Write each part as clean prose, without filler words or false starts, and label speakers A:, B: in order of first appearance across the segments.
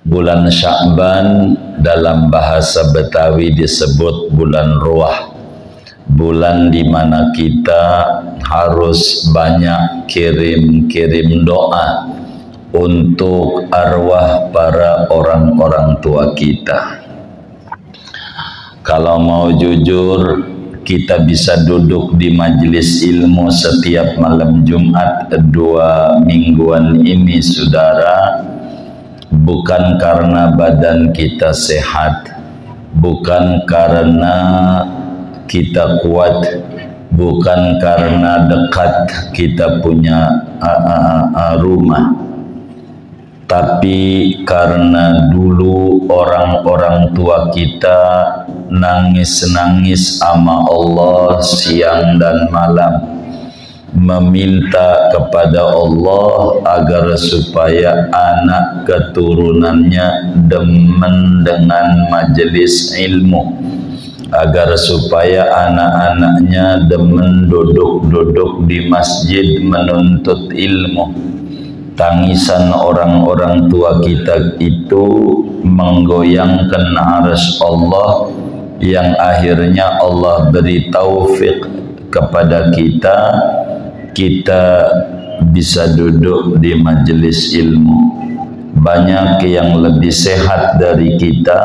A: Bulan Sya'ban dalam bahasa Betawi disebut bulan ruah. Bulan di mana kita harus banyak kirim doa untuk arwah para orang-orang tua kita. Kalau mau jujur, kita bisa duduk di majelis ilmu setiap malam Jumat 2 mingguan ini, saudara, bukan karena badan kita sehat, bukan karena kita kuat, bukan karena dekat kita punya rumah, tapi karena dulu orang-orang tua kita nangis-nangis sama Allah siang dan malam, meminta kepada Allah agar supaya anak keturunannya demen dengan majelis ilmu, agar supaya anak-anaknya demen duduk-duduk di masjid menuntut ilmu. Tangisan orang-orang tua kita itu menggoyangkan arsy Allah, yang akhirnya Allah beri taufik kepada kita bisa duduk di majelis ilmu. Banyak yang lebih sehat dari kita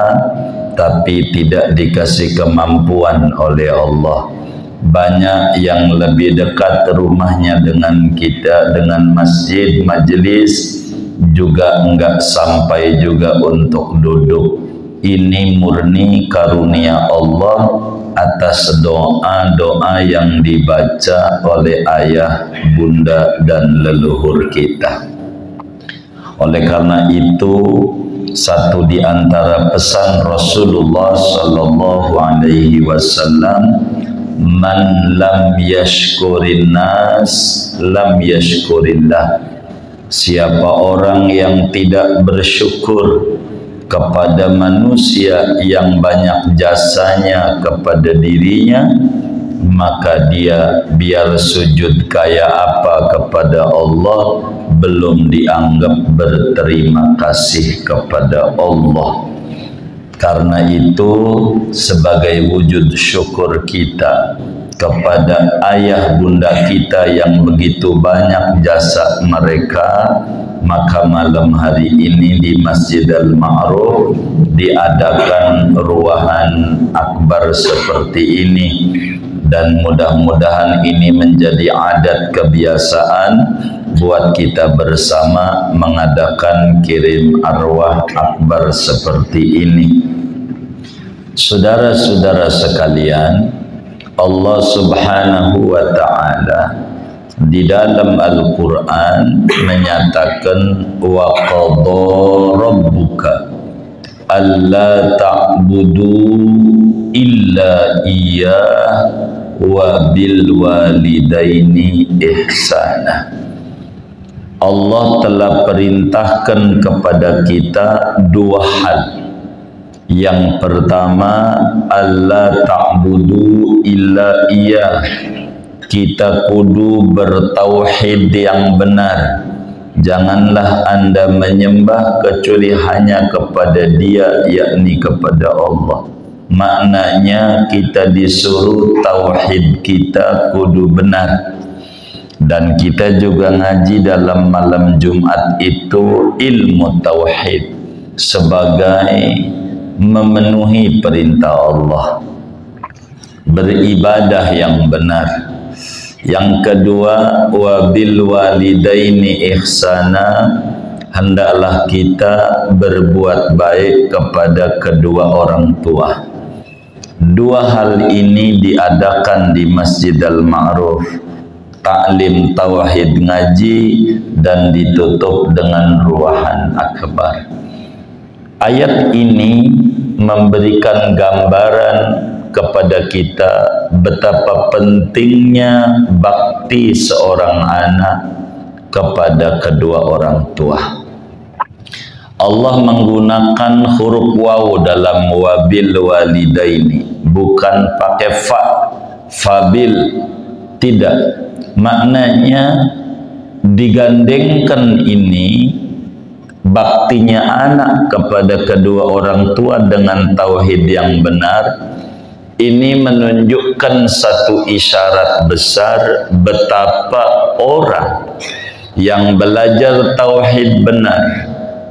A: tapi tidak dikasih kemampuan oleh Allah. Banyak yang lebih dekat rumahnya dengan kita, dengan masjid, majelis, juga enggak sampai juga untuk duduk. Ini murni karunia Allah atas doa-doa yang dibaca oleh ayah, bunda, dan leluhur kita. Oleh karena itu, satu di antara pesan Rasulullah sallallahu alaihi wasallam, man lam yashkurin nas lam yashkurillah. Siapa orang yang tidak bersyukur kepada manusia yang banyak jasanya kepada dirinya, maka dia biar sujud kayak apa kepada Allah, belum dianggap berterima kasih kepada Allah. Karena itu, sebagai wujud syukur kita kepada ayah bunda kita yang begitu banyak jasa mereka, maka malam hari ini di Masjid Al-Ma'ruf diadakan ruahan akbar seperti ini, dan mudah-mudahan ini menjadi adat kebiasaan buat kita bersama mengadakan kirim arwah akbar seperti ini. Saudara-saudara sekalian, Allah Subhanahu wa ta'ala di dalam Al-Quran menyatakan, wa qadha rabbuka alla ta'budu illa iyyah wa bil walidaini ihsana. Allah telah perintahkan kepada kita dua hal. Yang pertama, alla ta'budu illa iyyah. Kita kudu bertauhid yang benar. Janganlah Anda menyembah kecuali hanya kepada Dia, yakni kepada Allah. Maknanya kita disuruh tauhid kita kudu benar. Dan kita juga ngaji dalam malam Jumat itu ilmu tauhid sebagai memenuhi perintah Allah, beribadah yang benar. Yang kedua, wabil walidaini ihsana, hendaklah kita berbuat baik kepada kedua orang tua. Dua hal ini diadakan di Masjid Al-Ma'ruf, taklim tauhid ngaji, dan ditutup dengan ruahan akbar. Ayat ini memberikan gambaran kepada kita betapa pentingnya bakti seorang anak kepada kedua orang tua. Allah menggunakan huruf waw dalam wabil walidaini, bukan pakai fabil, tidak. Maknanya digandengkan ini baktinya anak kepada kedua orang tua dengan tauhid yang benar, ini menunjukkan satu isyarat besar betapa orang yang belajar tauhid benar,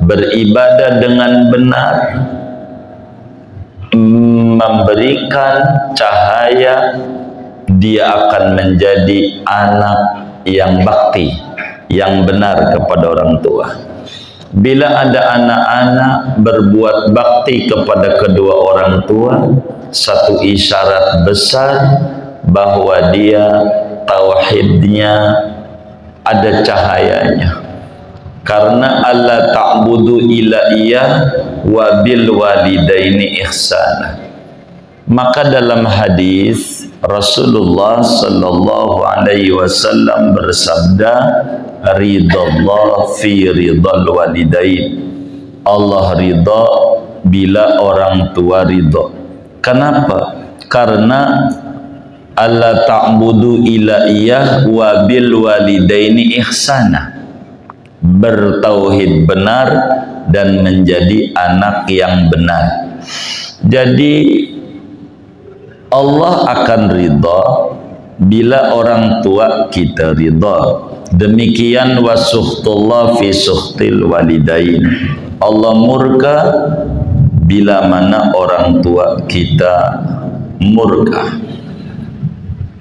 A: beribadah dengan benar, memberikan cahaya, dia akan menjadi anak yang bakti, yang benar kepada orang tua. Bila ada anak-anak berbuat bakti kepada kedua orang tua, satu isyarat besar bahwa dia tauhidnya ada cahayanya. Karena alla ta'budu illa iyyah wa bil walidaini ihsana. Maka dalam hadis Rasulullah sallallahu alaihi wasallam bersabda, ridallah fi ridal walidain. Allah ridha bila orang tua ridha. Kenapa? Karena alla ta'budu illa iyyah wa bil walidaini ihsana. Bertauhid benar dan menjadi anak yang benar. Jadi Allah akan ridha bila orang tua kita ridha. Demikian wasuhtullah fi suhtil walidain. Allah murka bila mana orang tua kita murka.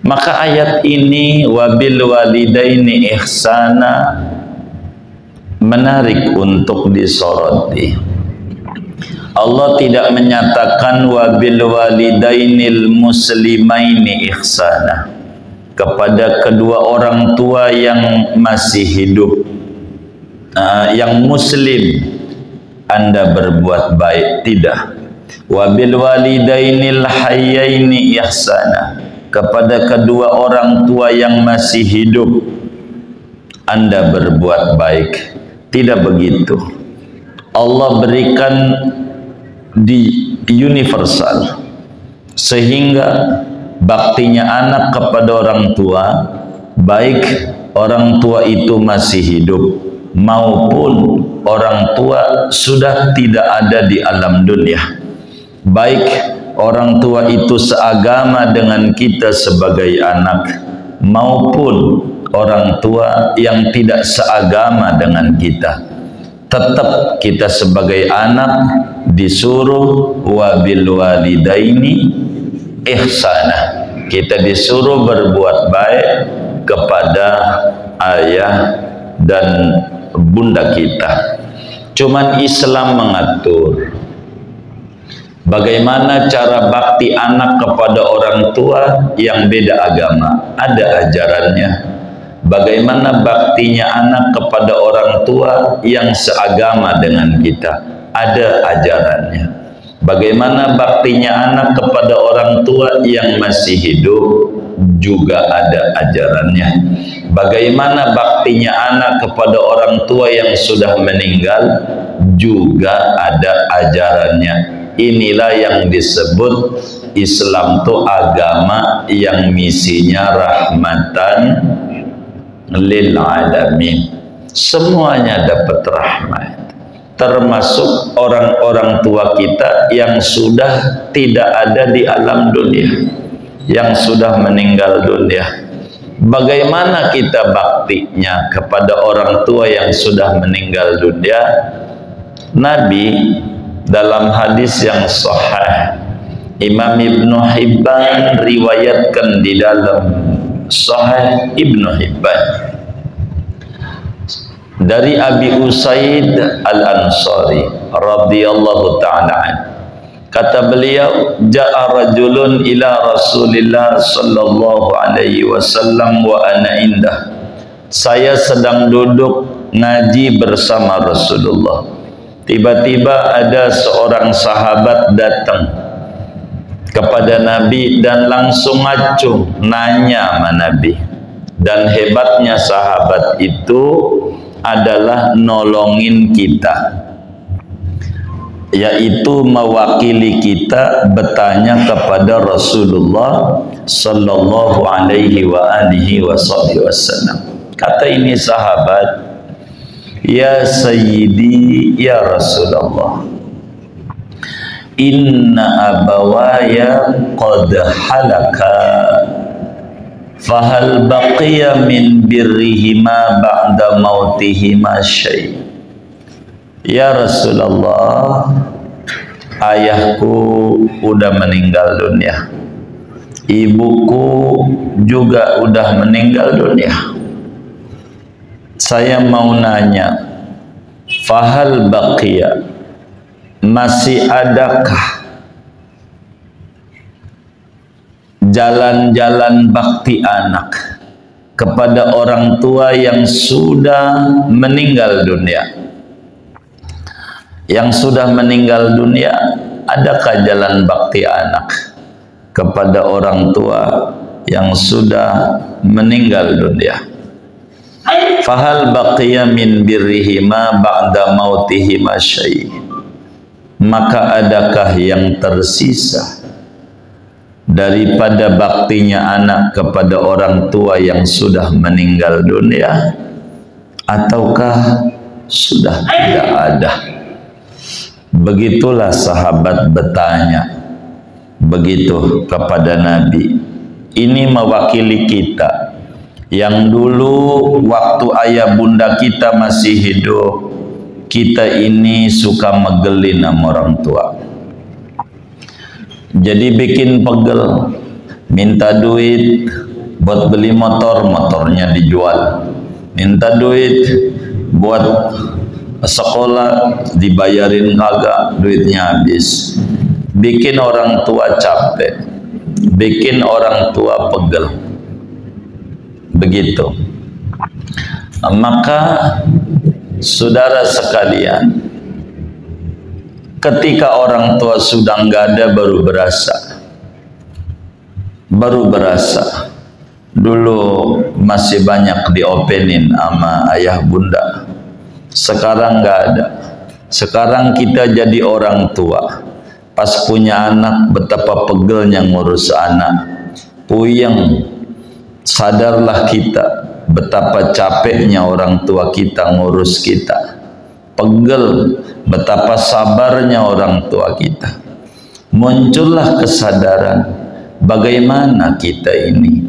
A: Maka ayat ini wabil walidaini ihsana menarik untuk disoroti. Allah tidak menyatakan wabil walidainil muslimaini ihsana, kepada kedua orang tua yang masih hidup, yang muslim Anda berbuat baik. Tidak. Wabil walidainil hayyaini ihsana, kepada kedua orang tua yang masih hidup Anda berbuat baik. Tidak begitu. Allah berikan di universal, sehingga baktinya anak kepada orang tua, baik orang tua itu masih hidup maupun orang tua sudah tidak ada di alam dunia, baik orang tua itu seagama dengan kita sebagai anak maupun orang tua yang tidak seagama dengan kita, tetap kita sebagai anak disuruh wabil walidaini ihsana. Kita disuruh berbuat baik kepada ayah dan bunda kita. Cuman Islam mengatur bagaimana cara bakti anak kepada orang tua yang beda agama. Ada ajarannya. Bagaimana baktinya anak kepada orang tua yang seagama dengan kita. Ada ajarannya. Bagaimana baktinya anak kepada orang tua yang masih hidup, juga ada ajarannya. Bagaimana baktinya anak kepada orang tua yang sudah meninggal, juga ada ajarannya. Inilah yang disebut Islam itu agama yang misinya rahmatan lil alamin. Semuanya dapat rahmat, termasuk orang-orang tua kita yang sudah tidak ada di alam dunia, yang sudah meninggal dunia. Bagaimana kita baktinya kepada orang tua yang sudah meninggal dunia? Nabi dalam hadis yang sahih, Imam Ibnu Hibban riwayatkan di dalam Sahih Ibnu Hibban dari Abi Usaid Al-Ansari radhiyallahu ta'ala an. Kata beliau, ja'a rajulun ila Rasulillah sallallahu alaihi wasallam wa ana indah. Saya sedang duduk ngaji bersama Rasulullah. Tiba-tiba ada seorang sahabat datang kepada Nabi dan langsung ngacung nanya sama Nabi. Dan hebatnya sahabat itu adalah nolongin kita, yaitu mewakili kita bertanya kepada Rasulullah sallallahu alaihi wa alihi wasallam. Kata ini sahabat, ya sayyidi ya Rasulullah, inna abawaya qad halaka fahal baqiya min birrihima ba'da mautihima syai'. Ya Rasulullah, ayahku udah meninggal dunia, ibuku juga udah meninggal dunia. Saya mau nanya, fahal baqiya, masih adakah jalan-jalan bakti anak kepada orang tua yang sudah meninggal dunia? Yang sudah meninggal dunia, adakah jalan bakti anak kepada orang tua yang sudah meninggal dunia? Fahal baqiya min birrihima ba'da mautihima syai'. Maka adakah yang tersisa daripada baktinya anak kepada orang tua yang sudah meninggal dunia, ataukah sudah tidak ada? Begitulah sahabat bertanya begitu kepada Nabi. Ini mewakili kita yang dulu waktu ayah bunda kita masih hidup, kita ini suka megelin sama orang tua. Jadi bikin pegel, minta duit buat beli motor, motornya dijual. Minta duit buat sekolah, dibayarin kagak, duitnya habis. Bikin orang tua capek, bikin orang tua pegel. Begitu. Maka saudara sekalian, ketika orang tua sudah nggak ada, baru berasa. Dulu masih banyak diopenin sama ayah bunda, sekarang nggak ada. Sekarang kita jadi orang tua, pas punya anak betapa pegelnya ngurus anak, puyeng. Sadarlah kita betapa capeknya orang tua kita ngurus kita, pegel, betapa sabarnya orang tua kita. Muncullah kesadaran bagaimana kita ini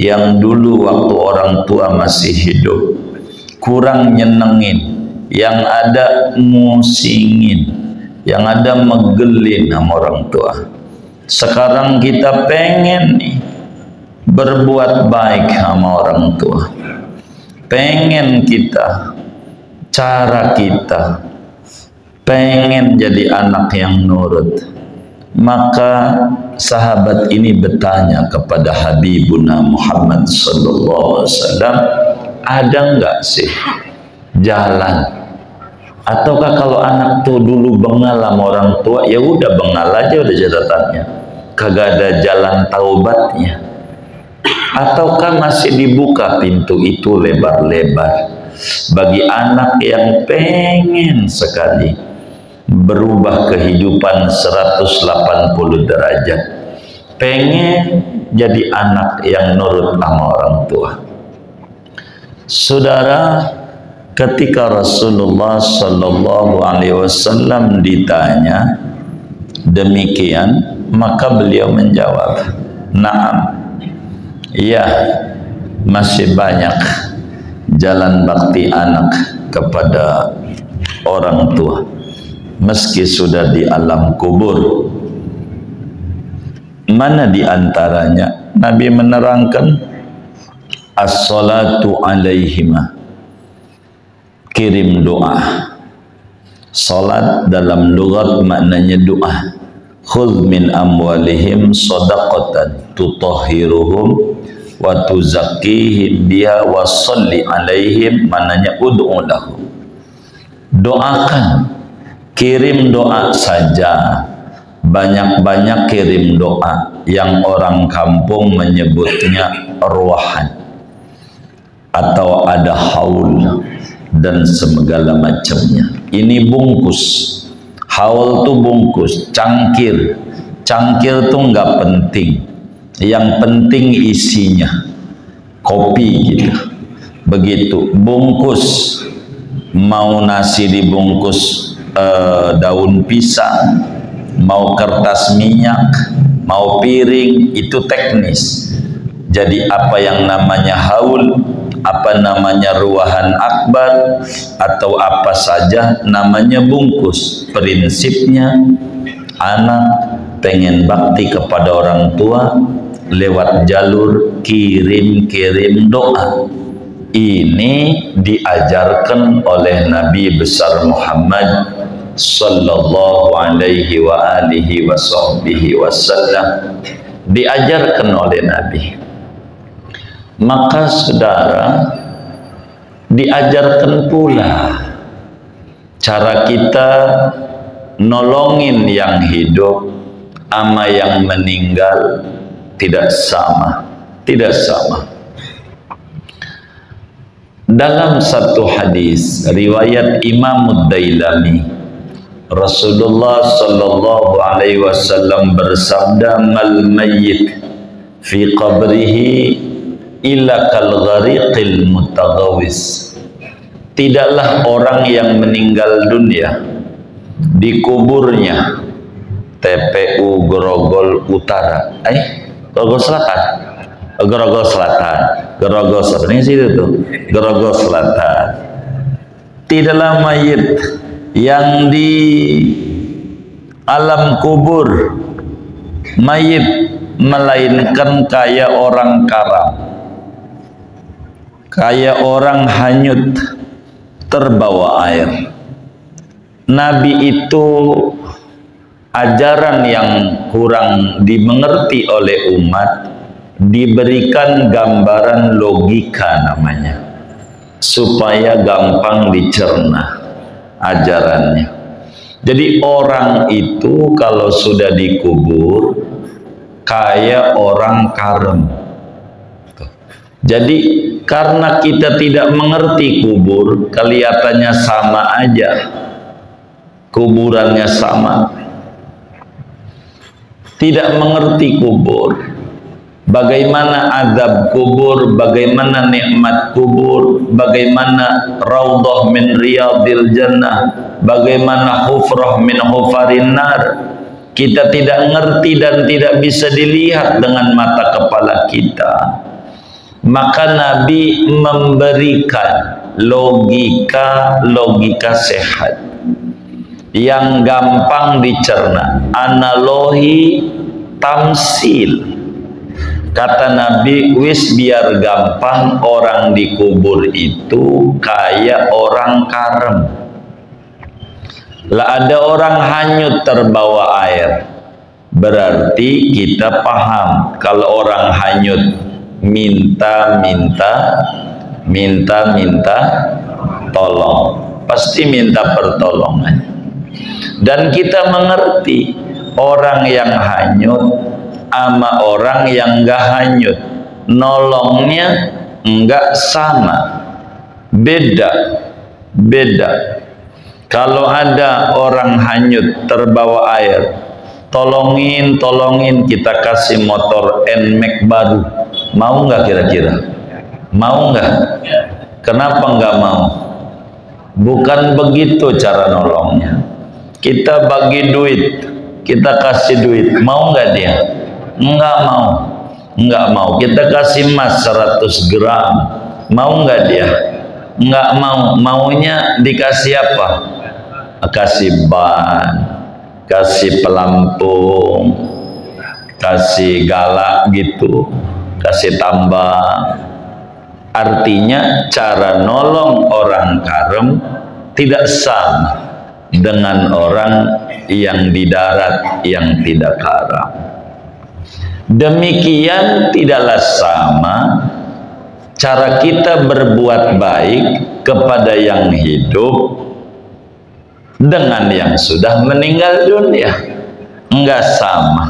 A: yang dulu waktu orang tua masih hidup kurang nyenengin, yang ada musingin, yang ada megelin sama orang tua. Sekarang kita pengen nih berbuat baik sama orang tua, pengen kita, cara kita, pengen jadi anak yang nurut. Maka sahabat ini bertanya kepada Habibuna Muhammad sallallahu alaihi wasallam, ada enggak sih jalan? Ataukah kalau anak tuh dulu bengal sama orang tua, ya udah bengal aja, udah catatannya, kagak ada jalan taubatnya? Ataukah masih dibuka pintu itu lebar-lebar bagi anak yang pengen sekali berubah kehidupan 180 derajat, pengen jadi anak yang nurut sama orang tua? Saudara, ketika Rasulullah sallallahu alaihi wasallam ditanya demikian, maka beliau menjawab, "Na'am, iya, masih banyak jalan bakti anak kepada orang tua meski sudah di alam kubur." Mana di antaranya? Nabi menerangkan, as-salatu alaihima, kirim doa. Salat dalam lughat maknanya doa. Khudh min amwalihim sadaqatan tutahhiruhum wa tuzakkihim biha wa sholli alaihim, maknanya ud'u lahum. Doakan, kirim doa saja, banyak-banyak kirim doa, yang orang kampung menyebutnya ruahan atau ada haul dan segala macamnya. Ini bungkus. Haul tuh bungkus, cangkir. Cangkir tuh nggak penting, yang penting isinya, kopi gitu. Begitu, bungkus mau nasi dibungkus daun pisang, mau kertas minyak, mau piring, itu teknis. Jadi apa yang namanya haul, apa namanya ruahan akbar, atau apa saja namanya bungkus. Prinsipnya anak pengen bakti kepada orang tua lewat jalur kirim-kirim doa. Ini diajarkan oleh Nabi besar Muhammad sallallahu alaihi wa alihi wa sahbihi wasallam, diajarkan oleh Nabi. Maka saudara, diajarkan pula cara kita nolongin yang hidup ama yang meninggal tidak sama, tidak sama. Dalam satu hadis riwayat Imam Ad-Dailami, Rasulullah sallallahu alaihi wasallam bersabda, "Mal mayyit fi qabrihi illa kal ghariqil mutaghawis." Tidaklah orang yang meninggal dunia di kuburnya TPU Grogol Utara, Grogol Selatan, Grogol Selatan, Grogol Selatan, ini situ tuh, Grogol Selatan. Tidaklah mayit yang di alam kubur mayit, melainkan kayak orang karam, kayak orang hanyut terbawa air. Nabi itu ajaran yang kurang dimengerti oleh umat, diberikan gambaran logika namanya, supaya gampang dicerna ajarannya. Jadi orang itu kalau sudah dikubur kayak orang karem. Jadi karena kita tidak mengerti kubur, kelihatannya sama aja, kuburannya sama. Tidak mengerti kubur, bagaimana azab kubur, bagaimana nikmat kubur, bagaimana raudhah min riyadil jannah, bagaimana hufrah min hufarin nar. Kita tidak ngerti dan tidak bisa dilihat dengan mata kepala kita. Maka Nabi memberikan logika sehat yang gampang dicerna, analogi tamsil. Kata Nabi, wis biar gampang, orang dikubur itu kayak orang karem. Lah ada orang hanyut terbawa air, berarti kita paham kalau orang hanyut minta tolong, pasti minta pertolongan. Dan kita mengerti orang yang hanyut sama orang yang enggak hanyut, nolongnya enggak sama, beda. Kalau ada orang hanyut terbawa air, tolongin, kita kasih motor NMAX baru, mau nggak kira-kira? Mau nggak? Kenapa nggak mau? Bukan begitu cara nolongnya. Kita bagi duit, kita kasih duit, mau nggak dia? Nggak mau. Kita kasih emas 100 gram, mau nggak dia? Nggak mau. Maunya dikasih apa? Kasih ban, kasih pelampung, kasih galak gitu, kasih tambang. Artinya cara nolong orang karem tidak sama dengan orang yang di darat yang tidak karam. Demikian tidaklah sama cara kita berbuat baik kepada yang hidup dengan yang sudah meninggal dunia. Enggak sama.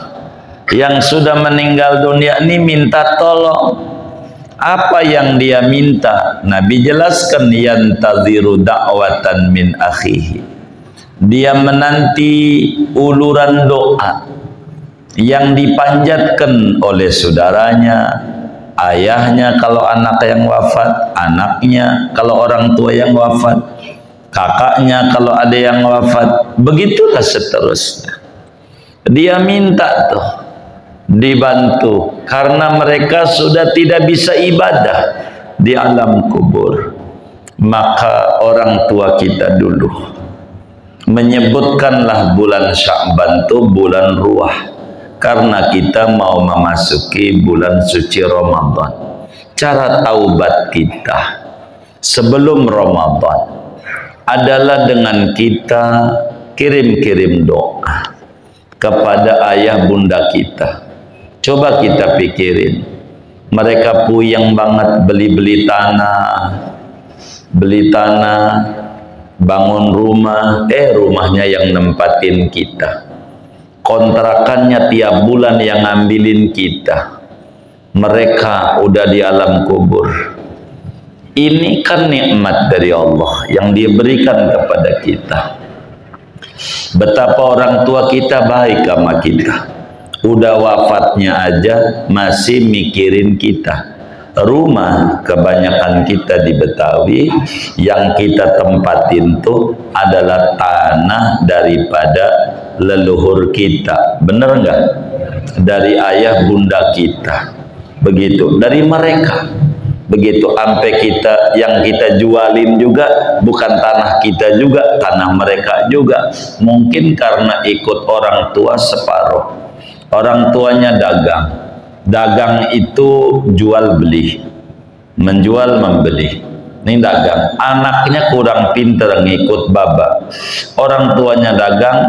A: Yang sudah meninggal dunia ini minta tolong. Apa yang dia minta? Nabi jelaskan, yantaziru da'watan min akhihi. Dia menanti uluran doa yang dipanjatkan oleh saudaranya, ayahnya kalau anak yang wafat, anaknya kalau orang tua yang wafat. kakaknya kalau ada yang wafat, begitulah seterusnya. Dia minta tuh dibantu karena mereka sudah tidak bisa ibadah di alam kubur. Maka orang tua kita dulu menyebutkanlah bulan Sya'ban itu bulan ruah, karena kita mau memasuki bulan suci Ramadan. Cara taubat kita sebelum Ramadan adalah dengan kita kirim-kirim doa kepada ayah bunda kita. Coba kita pikirin, mereka puyeng banget beli tanah, bangun rumah, rumahnya yang nempatin kita, kontrakannya tiap bulan yang ngambilin kita. Mereka udah di alam kubur. Ini kan nikmat dari Allah yang Dia berikan kepada kita. Betapa orang tua kita baik sama kita, udah wafatnya aja masih mikirin kita. Rumah kebanyakan kita di Betawi yang kita tempatin tuh adalah tanah daripada leluhur kita, bener nggak? Dari ayah bunda kita, begitu, dari mereka, begitu. Sampai kita yang kita jualin juga bukan tanah kita juga, tanah mereka juga. Mungkin karena ikut orang tua separuh, orang tuanya dagang itu jual beli, menjual membeli, ini dagang. Anaknya kurang pinter ngikut baba, orang tuanya dagang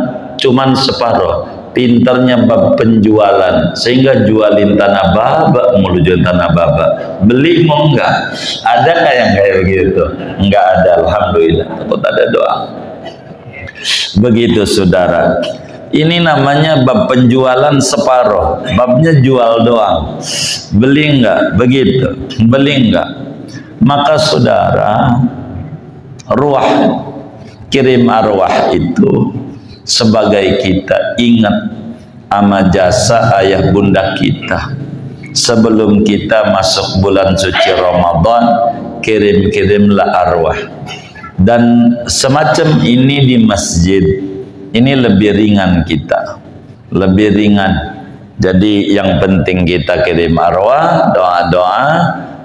A: cuman separuh, pinternya bab penjualan, sehingga jualin tanah baba, mulujun tanah baba. Beli mau enggak? Ada yang kayak begitu? Enggak ada, alhamdulillah. Takut ada doa. Begitu saudara, ini namanya bab penjualan separuh, babnya jual doang. Beli enggak? Begitu, beli enggak? Maka saudara, ruah, kirim arwah itu sebagai kita ingat sama jasa ayah bunda kita. Sebelum kita masuk bulan suci Ramadan, kirim-kirimlah arwah. Dan semacam ini di masjid, ini lebih ringan kita, lebih ringan. Jadi yang penting kita kirim arwah, doa-doa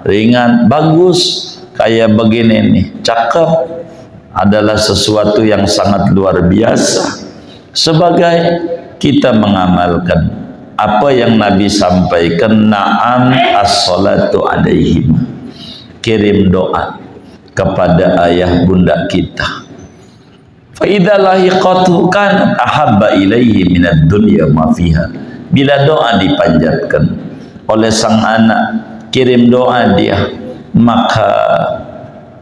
A: ringan, bagus. Kayak begini nih, cakep, adalah sesuatu yang sangat luar biasa. Sebagai kita mengamalkan apa yang Nabi sampaikan, na'am as-salatu alaihim, kirim doa kepada ayah bunda kita. Fa'idha lahiqatuhu kanat ahabba ilaihi minad dunya ma fiha. Bila doa dipanjatkan oleh sang anak, kirim doa dia, maka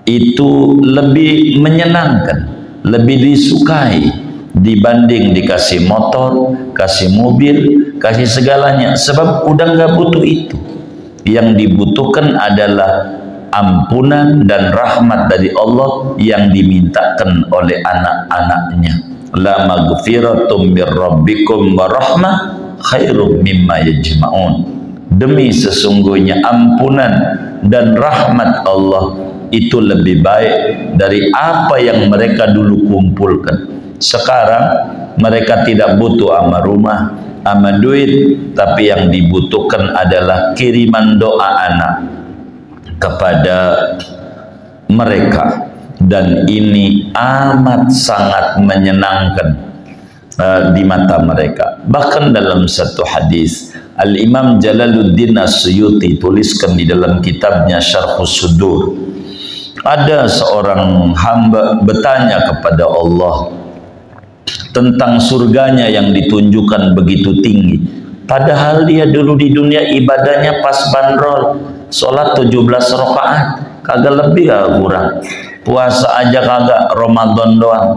A: itu lebih menyenangkan, lebih disukai dibanding dikasih motor, kasih mobil, kasih segalanya. Sebab udah nggak butuh itu. Yang dibutuhkan adalah ampunan dan rahmat dari Allah yang dimintakan oleh anak-anaknya. La maghfiratum mir rabbikum wa rahmah khairum mimma yajma'un. Demi sesungguhnya ampunan dan rahmat Allah itu lebih baik dari apa yang mereka dulu kumpulkan. Sekarang mereka tidak butuh ama rumah, ama duit, tapi yang dibutuhkan adalah kiriman doa anak kepada mereka. Dan ini amat sangat menyenangkan di mata mereka. Bahkan dalam satu hadis, Al-Imam Jalaluddin As-Suyuti tuliskan di dalam kitabnya Syarhus Sudur, ada seorang hamba bertanya kepada Allah tentang surganya yang ditunjukkan begitu tinggi, padahal dia dulu di dunia ibadahnya pas bandrol, sholat 17 rakaat, kagak lebih kagak kurang, puasa aja kagak, Ramadan doang.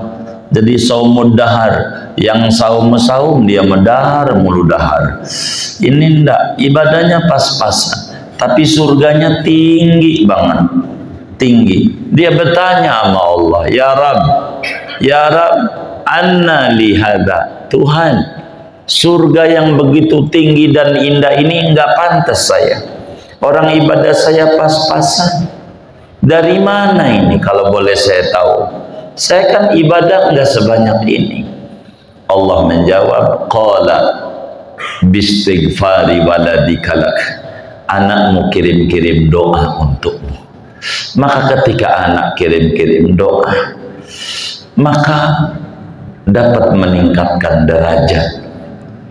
A: Jadi saumud dahar, yang saum dia medahar mulu dahar. Ini ndak, ibadahnya pas-pasan, tapi surganya tinggi banget, tinggi. Dia bertanya sama Allah, ya Rab, anna li hadza, Tuhan, surga yang begitu tinggi dan indah ini enggak pantas saya. Orang ibadah saya pas-pasan. Dari mana ini kalau boleh saya tahu? Saya kan ibadah nggak sebanyak ini. Allah menjawab, qala bistighfari waladikalak, anakmu kirim-kirim doa untukmu. Maka ketika anak kirim-kirim doa, maka dapat meningkatkan derajat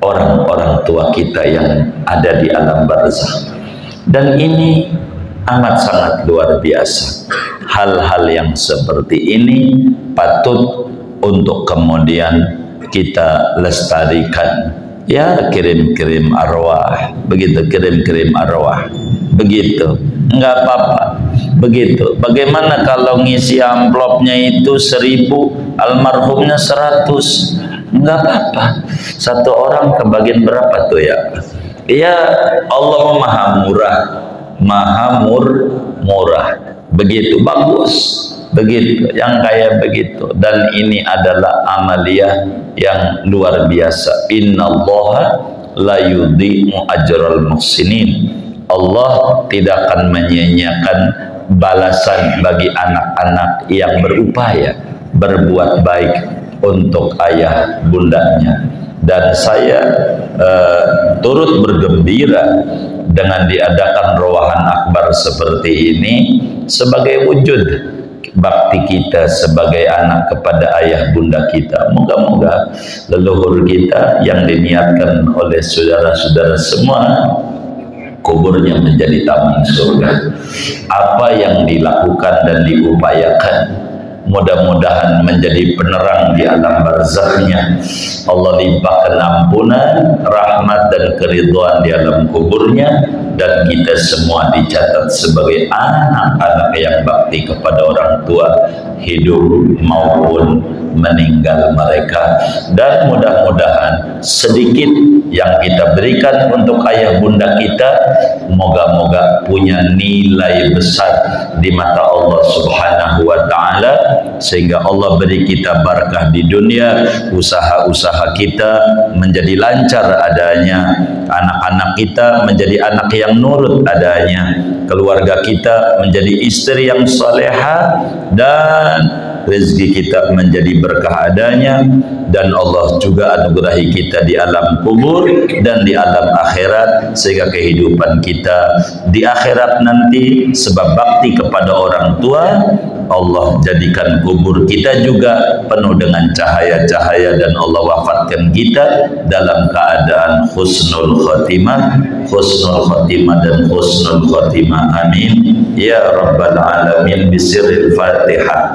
A: orang-orang tua kita yang ada di alam barzakh. Dan ini amat sangat luar biasa. Hal-hal yang seperti ini patut untuk kemudian kita lestarikan. Ya, kirim-kirim arwah, begitu, kirim-kirim arwah, begitu, enggak apa-apa, begitu. Bagaimana kalau ngisi amplopnya itu 1000, almarhumnya 100, enggak apa-apa. Satu orang kebagian berapa tuh ya? Ya, Allah maha murah, maha murah, begitu, bagus. Begitu, yang kayak begitu. Dan ini adalah amaliyah yang luar biasa. Innallaha la yudhi'u ajral muhsinin. Allah tidak akan menyia-nyiakan balasan bagi anak-anak yang berupaya berbuat baik untuk ayah bundanya. Dan saya turut bergembira dengan diadakan rowahan akbar seperti ini sebagai wujud bakti kita sebagai anak kepada ayah bunda kita. Moga-moga leluhur kita yang diniatkan oleh saudara-saudara semua kuburnya menjadi taman surga. Apa yang dilakukan dan diupayakan mudah-mudahan menjadi penerang di alam barzakhnya. Allah limpahkan ampunan, rahmat dan keridhaan di alam kuburnya, dan kita semua dicatat sebagai anak-anak yang bakti kepada orang tua hidup maupun meninggal mereka. Dan mudah-mudahan sedikit yang kita berikan untuk ayah bunda kita moga-moga punya nilai besar di mata Allah Subhanahu wa ta'ala, sehingga Allah beri kita barakah di dunia, usaha-usaha kita menjadi lancar adanya, anak-anak kita menjadi anak yang nurut adanya, keluarga kita menjadi istri yang salehah, dan rezeki kita menjadi berkah adanya, dan Allah juga anugerahi kita di alam kubur dan di alam akhirat, sehingga kehidupan kita di akhirat nanti sebab bakti kepada orang tua, Allah jadikan kubur kita juga penuh dengan cahaya-cahaya, dan Allah wafatkan kita dalam keadaan husnul khotimah dan husnul khotimah. Amin ya rabbal alamin. Bisirril Fatihah.